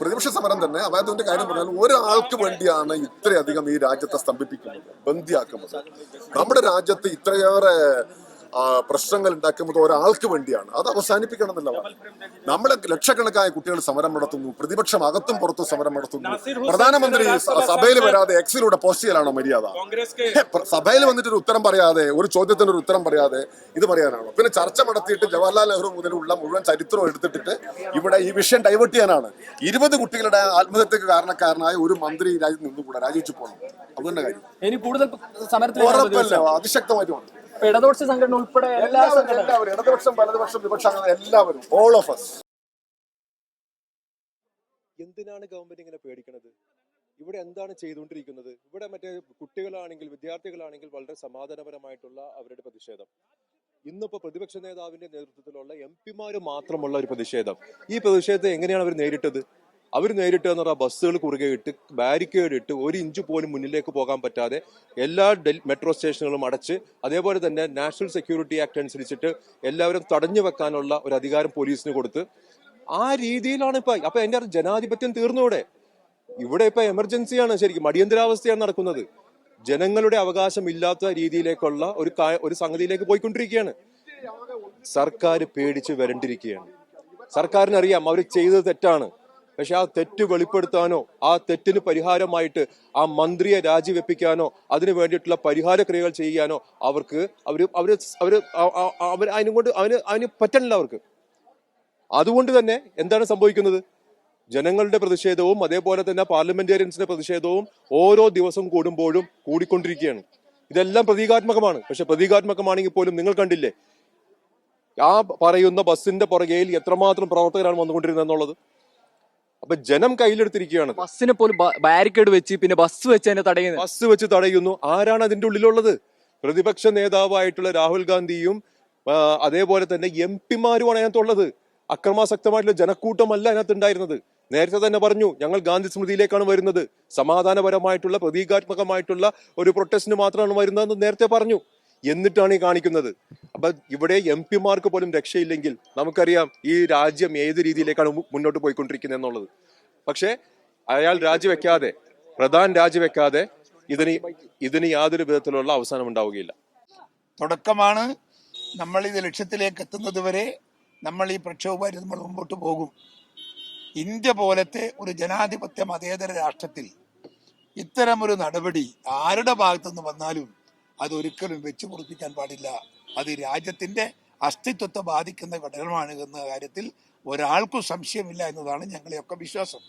പ്രതിപക്ഷ സമരം തന്നെ. അതായതിന്റെ കാര്യം പറഞ്ഞാൽ ഒരാൾക്ക് വേണ്ടിയാണ് ഇത്രയധികം ഈ രാജ്യത്തെ സ്തംഭിപ്പിക്കുന്നത്, ബന്ദിയാക്കുന്നത്. നമ്മുടെ രാജ്യത്ത് ഇത്രയേറെ പ്രശ്നങ്ങൾ ഉണ്ടാക്കുന്നത് ഒരാൾക്ക് വേണ്ടിയാണ്. അത് അവസാനിപ്പിക്കണം എന്നുള്ളതാണ്. നമ്മളെ ലക്ഷക്കണക്കായ കുട്ടികൾ സമരം നടത്തുന്നു, പ്രതിപക്ഷം അകത്തും പുറത്തും സമരം നടത്തുന്നു. പ്രധാനമന്ത്രി സഭയിൽ വരാതെ എക്സിലൂടെ പോസ്റ്റ് ചെയ്യലാണോ മര്യാദ? സഭയിൽ വന്നിട്ടൊരു ഉത്തരം പറയാതെ, ഒരു ചോദ്യത്തിന് ഒരു ഉത്തരം പറയാതെ ഇത് പറയാനാണോ? പിന്നെ ചർച്ച നടത്തിയിട്ട് ജവഹർലാൽ നെഹ്റു മുതലുള്ള മുഴുവൻ ചരിത്രവും എടുത്തിട്ട് ഇവിടെ ഈ വിഷയം ഡൈവേർട്ട് ചെയ്യാനാണ്. 20 കുട്ടികളുടെ ആത്മഹത്യക്ക് കാരണക്കാരനായ ഒരു മന്ത്രി രാജ്യത്ത് നിന്നുകൂടെ രാജിവെച്ചു പോകണം. അതുതന്നെ കാര്യം. ഇനി കൂടുതൽ ഉറപ്പല്ല, അതിശക്തമായിട്ട് വന്നു. ഇടതുപക്ഷ സംഘടന ഉൾപ്പെടെ എല്ലാവരും, ഇടതുപക്ഷം വലതുപക്ഷം വിപക്ഷം എല്ലാവരും, ഓൾ ഓഫ് അസ്. എന്തിനാണ് ഗവൺമെന്റ് ഇങ്ങനെ പേടിക്കുന്നത്? ഇവിടെ എന്താണ് ചെയ്തുകൊണ്ടിരിക്കുന്നത്? ഇവിടെ മറ്റേ കുട്ടികളാണെങ്കിൽ, വിദ്യാർത്ഥികളാണെങ്കിൽ വളരെ സമാധാനപരമായിട്ടുള്ള അവരുടെ പ്രതിഷേധം. ഇന്നിപ്പോ പ്രതിപക്ഷ നേതാവിന്റെ നേതൃത്വത്തിലുള്ള MP-മാര് മാത്രമുള്ള ഒരു പ്രതിഷേധം. ഈ പ്രതിഷേധത്തെ എങ്ങനെയാണ് അവർ നേരിട്ടത്? അവർ നേരിട്ടെന്ന് പറഞ്ഞാൽ ബസ്സുകൾ കുറുകെ ഇട്ട്, ബാരിക്കേഡ് ഇട്ട്, 1 ഇഞ്ച് പോലും മുന്നിലേക്ക് പോകാൻ പറ്റാതെ എല്ലാ മെട്രോ സ്റ്റേഷനുകളും അടച്ച്, അതേപോലെ തന്നെ നാഷണൽ സെക്യൂരിറ്റി ആക്ട് അനുസരിച്ചിട്ട് എല്ലാവരും തടഞ്ഞു വെക്കാനുള്ള ഒരു അധികാരം പോലീസിന് കൊടുത്ത് ആ രീതിയിലാണ് ഇപ്പൊ. അപ്പൊ എന്റെ ജനാധിപത്യം തീർന്നൂടെ? ഇവിടെ ഇപ്പൊ എമർജൻസിയാണ്, ശരിക്കും അടിയന്തരാവസ്ഥയാണ് നടക്കുന്നത്. ജനങ്ങളുടെ അവകാശം ഇല്ലാത്ത രീതിയിലേക്കുള്ള ഒരു സംഗതിയിലേക്ക് പോയിക്കൊണ്ടിരിക്കുകയാണ്. സർക്കാർ പേടിച്ച് വരണ്ടിരിക്കുകയാണ്. സർക്കാരിനറിയാം അവർ ചെയ്തത് തെറ്റാണ്. പക്ഷെ ആ തെറ്റ് വെളിപ്പെടുത്താനോ, ആ തെറ്റിന് പരിഹാരമായിട്ട് ആ മന്ത്രിയെ രാജിവെപ്പിക്കാനോ, അതിനു വേണ്ടിയിട്ടുള്ള പരിഹാര ക്രിയകൾ ചെയ്യാനോ അവർക്ക് അതിന് പറ്റണില്ല അവർക്ക്. അതുകൊണ്ട് തന്നെ എന്താണ് സംഭവിക്കുന്നത്? ജനങ്ങളുടെ പ്രതിഷേധവും അതേപോലെ തന്നെ പാർലമെന്റേറിയൻസിന്റെ പ്രതിഷേധവും ഓരോ ദിവസം കൂടുമ്പോഴും കൂടിക്കൊണ്ടിരിക്കുകയാണ്. ഇതെല്ലാം പ്രതീകാത്മകമാണ്. പക്ഷെ പ്രതീകാത്മകമാണെങ്കിൽ പോലും നിങ്ങൾ കണ്ടില്ലേ ആ പറയുന്ന ബസ്സിന്റെ പുറകെയിൽ എത്രമാത്രം പ്രവർത്തകരാണ് വന്നുകൊണ്ടിരുന്നത് എന്നുള്ളത്. അപ്പൊ ജനം കയ്യിലെടുത്തിരിക്കുകയാണ്. ബസ്സിനെ പോലും ബാരിക്കേഡ് വെച്ച്, പിന്നെ ബസ് വെച്ച് തടയുന്നു. ആരാണ് അതിന്റെ ഉള്ളിലുള്ളത്? പ്രതിപക്ഷ നേതാവായിട്ടുള്ള രാഹുൽ ഗാന്ധിയും അതേപോലെ തന്നെ MP-മാരുമാണ് അതിനകത്തുള്ളത്. അക്രമാസക്തമായിട്ടുള്ള ജനക്കൂട്ടമല്ല അതിനകത്ത് ഉണ്ടായിരുന്നത്. നേരത്തെ തന്നെ പറഞ്ഞു, ഞങ്ങൾ ഗാന്ധി സ്മൃതിയിലേക്കാണ് വരുന്നത്, സമാധാനപരമായിട്ടുള്ള പ്രതീകാത്മകമായിട്ടുള്ള ഒരു പ്രൊട്ടസ്റ്റിന് മാത്രമാണ് വരുന്നതെന്ന് നേരത്തെ പറഞ്ഞു. എന്നിട്ടാണ് ഈ കാണിക്കുന്നത്. അപ്പൊ ഇവിടെ MP-മാർക്ക് പോലും രക്ഷയില്ലെങ്കിൽ നമുക്കറിയാം ഈ രാജ്യം ഏത് രീതിയിലേക്കാണ് മുന്നോട്ട് പോയിക്കൊണ്ടിരിക്കുന്നത് എന്നുള്ളത്. പക്ഷെ അയാൾ രാജിവെക്കാതെ, പ്രധാൻ രാജിവെക്കാതെ ഇതിന് യാതൊരു വിധത്തിലുള്ള അവസാനം ഉണ്ടാവുകയില്ല. തുടക്കമാണ്. നമ്മൾ ഇത് ലക്ഷ്യത്തിലേക്ക് എത്തുന്നത് വരെ നമ്മൾ ഈ പ്രക്ഷോഭമായിട്ട് നമ്മൾ മുമ്പോട്ട് പോകും. ഇന്ത്യ പോലത്തെ ഒരു ജനാധിപത്യ മതേതര രാഷ്ട്രത്തിൽ ഇത്തരമൊരു നടപടി ആരുടെ ഭാഗത്തുനിന്ന് വന്നാലും അതൊരിക്കലും വെച്ചു പൊറുപ്പിക്കാൻ പാടില്ല. അത് രാജ്യത്തിന്റെ അസ്തിത്വത്തെ ബാധിക്കുന്ന ഘടകമാണ് എന്ന കാര്യത്തിൽ ഒരാൾക്കും സംശയമില്ല എന്നതാണ് ഞങ്ങളെയൊക്കെ വിശ്വാസം.